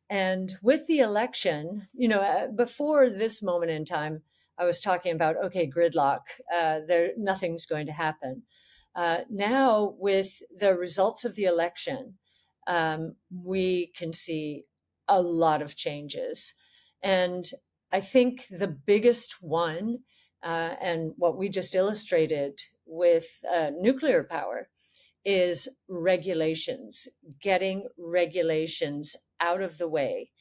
And with the election, before this moment in time, I was talking about, okay, gridlock, nothing's going to happen. Now, with the results of the election, we can see a lot of changes. And I think the biggest one, and what we just illustrated with nuclear power, is regulations, getting regulations out of the way.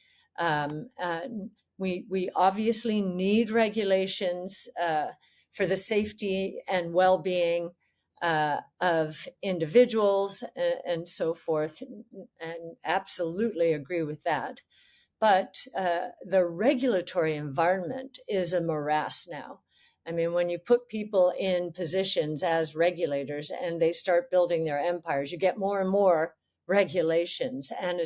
We obviously need regulations for the safety and well-being of individuals and so forth, and absolutely agree with that. But the regulatory environment is a morass now. I mean, when you put people in positions as regulators and they start building their empires, you get more and more regulations, and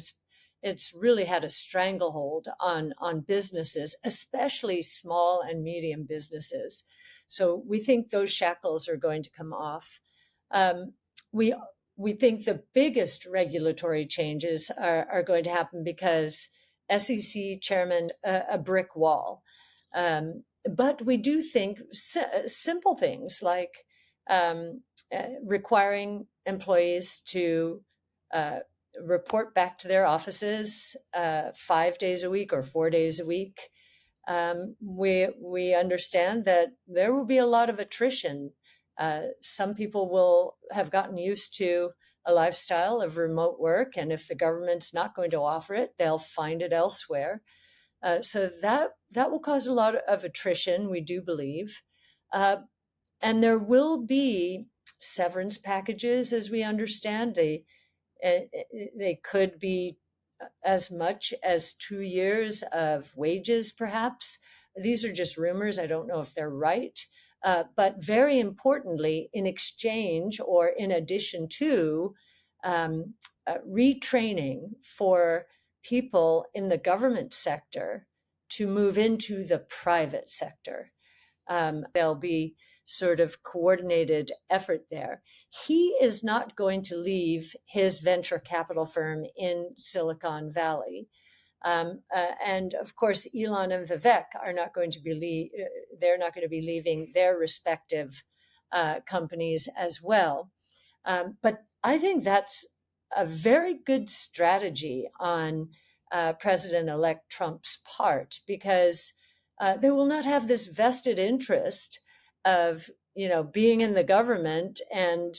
it's really had a stranglehold on businesses, especially small and medium businesses. So we think those shackles are going to come off. We think the biggest regulatory changes are going to happen because SEC chairman, a brick wall. But we do think simple things like requiring employees to report back to their offices 5 days a week or 4 days a week. We understand that there will be a lot of attrition. Some people will have gotten used to a lifestyle of remote work, and if the government's not going to offer it, they'll find it elsewhere. So that will cause a lot of attrition, we do believe. And there will be severance packages, as we understand. They could be as much as 2 years of wages, perhaps. These are just rumors. I don't know if they're right. But very importantly, in exchange or in addition to retraining for people in the government sector to move into the private sector. There'll be sort of coordinated effort there. He is not going to leave his venture capital firm in Silicon Valley. And of course, Elon and Vivek are not going to be they're not going to be leaving their respective companies as well. But I think that's a very good strategy on President-elect Trump's part, because they will not have this vested interest of, being in the government and,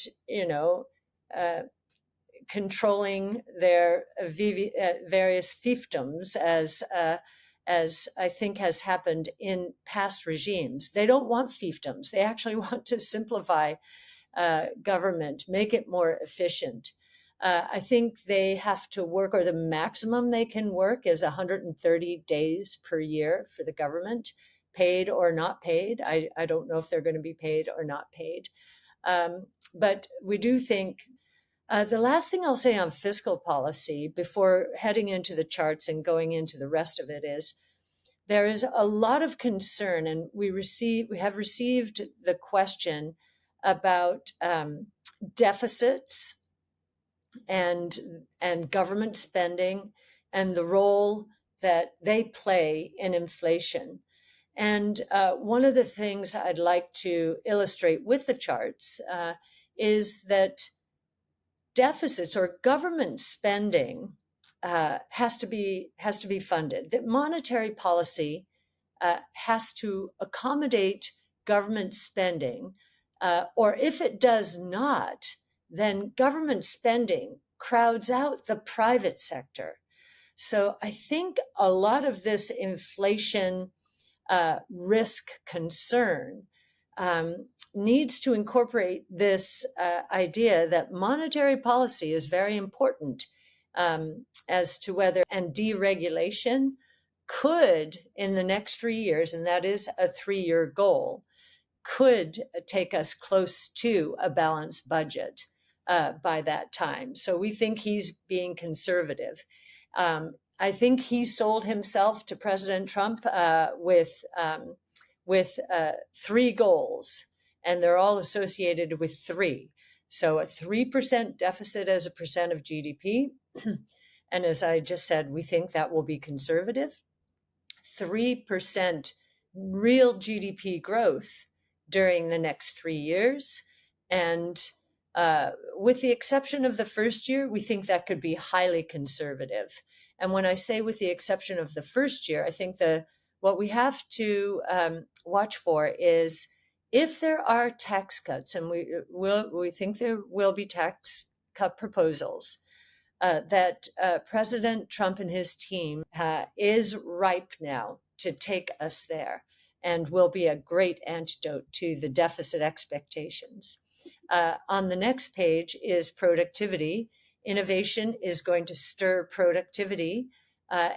controlling their various fiefdoms, as I think has happened in past regimes. They don't want fiefdoms. They actually want to simplify government, make it more efficient. I think they have to work, or the maximum they can work is 130 days per year for the government, paid or not paid. I don't know if they're going to be paid or not paid. But we do think the last thing I'll say on fiscal policy before heading into the charts and going into the rest of it is there is a lot of concern, and we have received the question about deficits and government spending and the role that they play in inflation. And one of the things I'd like to illustrate with the charts is that deficits or government spending has to be funded. That monetary policy has to accommodate government spending, or if it does not, then government spending crowds out the private sector. So I think a lot of this inflation risk concern needs to incorporate this idea that monetary policy is very important as to whether, and deregulation could, in the next 3 years, and that is a 3-year goal, could take us close to a balanced budget by that time. So we think he's being conservative. I think he sold himself to President Trump with 3 goals, and they're all associated with 3. So a 3% deficit as a percent of GDP, And as I just said, we think that will be conservative. 3% real GDP growth during the next 3 years. And with the exception of the first year, we think that could be highly conservative. And when I say with the exception of the first year, I think what we have to watch for is if there are tax cuts, and we think there will be tax cut proposals, that President Trump and his team is ripe now to take us there and will be a great antidote to the deficit expectations. On the next page is productivity. Innovation is going to stir productivity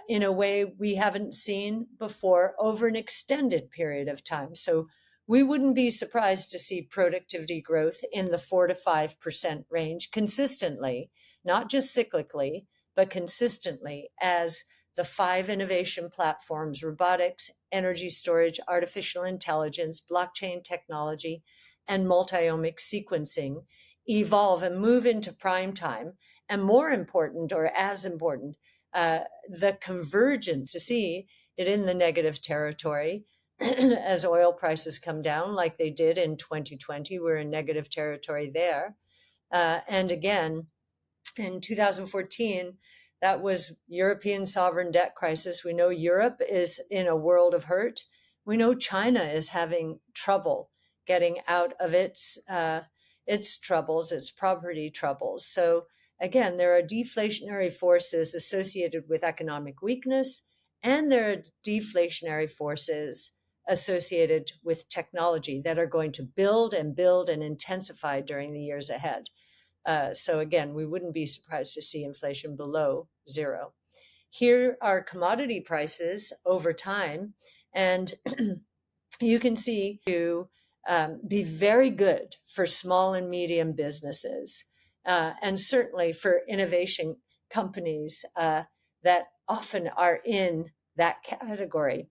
in a way we haven't seen before over an extended period of time. So we wouldn't be surprised to see productivity growth in the 4 to 5% range consistently, not just cyclically, but consistently as the 5 innovation platforms, robotics, energy storage, artificial intelligence, blockchain technology, and multi-omic sequencing evolve and move into prime time. And more important, or as important, the convergence, to see it in the negative territory as oil prices come down like they did in 2020. We're in negative territory there. And again, in 2014, that was European sovereign debt crisis. We know Europe is in a world of hurt. We know China is having trouble getting out of its troubles, its property troubles. So again, there are deflationary forces associated with economic weakness, and there are deflationary forces associated with technology that are going to build and intensify during the years ahead. So again, we wouldn't be surprised to see inflation below zero. Here are commodity prices over time, and you can see to be very good for small and medium businesses, and certainly for innovation companies that often are in that category.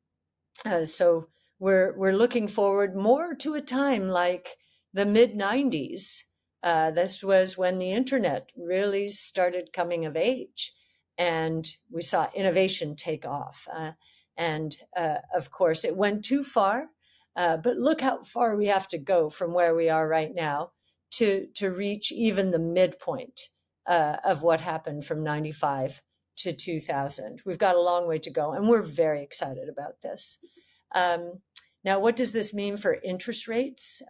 So we're looking forward more to a time like the mid-90s. This was when the internet really started coming of age, and we saw innovation take off. And of course, it went too far, but look how far we have to go from where we are right now to reach even the midpoint of what happened from 95 to 2000. We've got a long way to go, and we're very excited about this. Now, what does this mean for interest rates?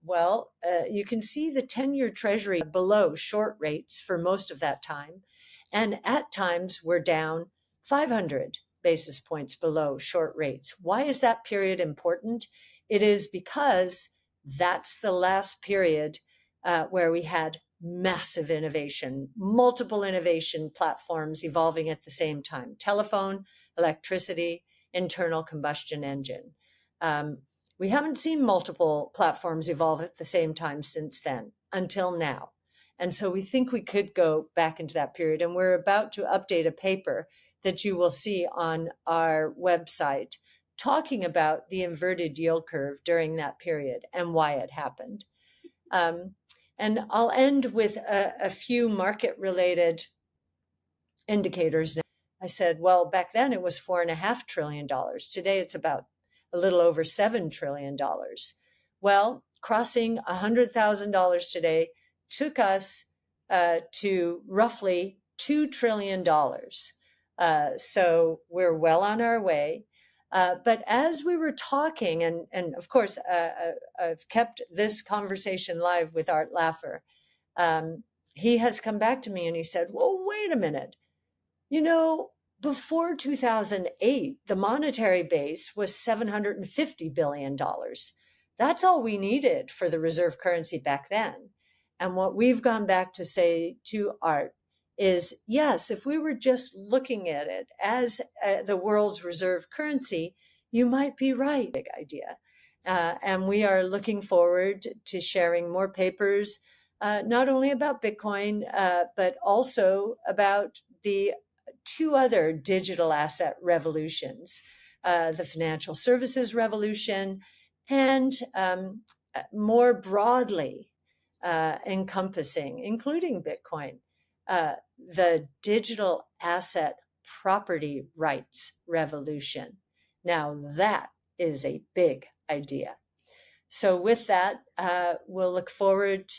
Well, you can see the 10-year Treasury below short rates for most of that time. And at times, we're down 500 basis points below short rates. Why is that period important? It is because that's the last period where we had massive innovation, multiple innovation platforms evolving at the same time: telephone, electricity, internal combustion engine. We haven't seen multiple platforms evolve at the same time since then, until now. And so we think we could go back into that period. And we're about to update a paper that you will see on our website talking about the inverted yield curve during that period and why it happened. And I'll end with a few market-related indicators. I said, well, back then it was $4.5 trillion. Today it's about a little over $7 trillion. Well, crossing $100,000 today took us to roughly $2 trillion. So we're well on our way. But as we were talking, and of course, I've kept this conversation live with Art Laffer. He has come back to me and he said, well, wait a minute. You know, before 2008, the monetary base was $750 billion. That's all we needed for the reserve currency back then. And what we've gone back to say to Art is, yes, if we were just looking at it as the world's reserve currency, you might be right. Big idea. And we are looking forward to sharing more papers, not only about Bitcoin, but also about the 2 other digital asset revolutions, the financial services revolution, and more broadly encompassing, including Bitcoin, the digital asset property rights revolution. Now that is a big idea. So with that, we'll look forward